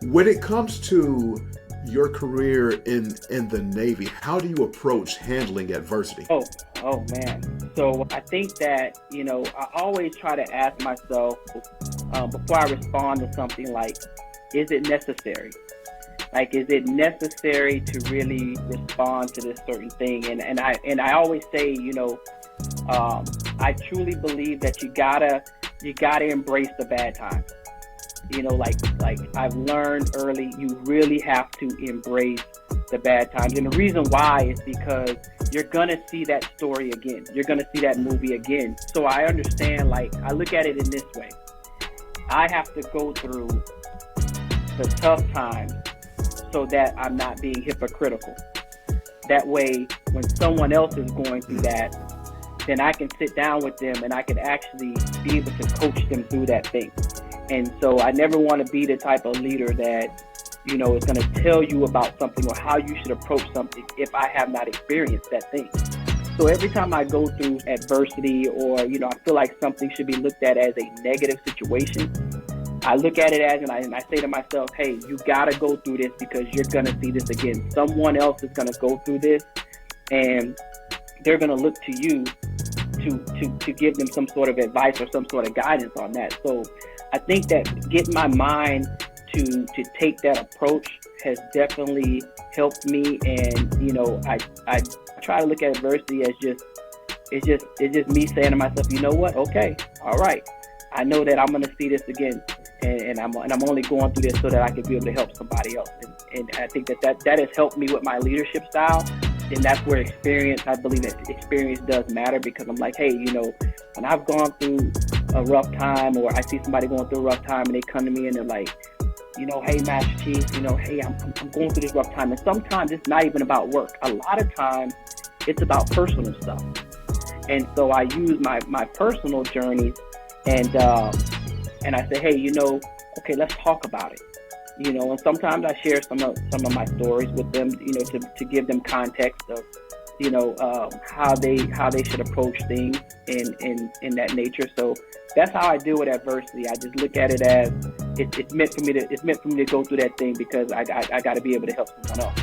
When it comes to your career in the Navy, how do you approach handling adversity? Oh man. So I think that, I always try to ask myself before I respond to something like, is it necessary? Like, is it necessary to really respond to this certain thing? And I always say, I truly believe that you gotta embrace the bad times. Like I've learned early, you really have to embrace the bad times. And the reason why is because you're gonna see that story again. You're gonna see that movie again. So I understand, like, I look at it in this way. I have to go through the tough times so that I'm not being hypocritical. That way, when someone else is going through that, then I can sit down with them and I can actually be able to coach them through that thing. And so I never want to be the type of leader that, is going to tell you about something or how you should approach something if I have not experienced that thing. So every time I go through adversity or, I feel like something should be looked at as a negative situation, I look at it as, and I say to myself, hey, you got to go through this because you're going to see this again. Someone else is going to go through this and they're going to look to you to give them some sort of advice or some sort of guidance on that. So I think that getting my mind to take that approach has definitely helped me. And, I try to look at adversity as it's just me saying to myself, you know what? Okay. All right. I know that I'm going to see this again. And I'm only going through this so that I can be able to help somebody else. And I think that has helped me with my leadership style. And that's where I believe that experience does matter, because I'm like, hey, when I've gone through a rough time, or I see somebody going through a rough time and they come to me and they're like, hey, Master Chief, hey, I'm going through this rough time. And sometimes it's not even about work. A lot of times it's about personal stuff. And so I use my personal journeys and I say, hey, okay, let's talk about it. And sometimes I share some of my stories with them, to give them context of, how they should approach things in that nature. So that's how I deal with adversity. I just look at it as it's meant for me to go through that thing because I got to be able to help someone else.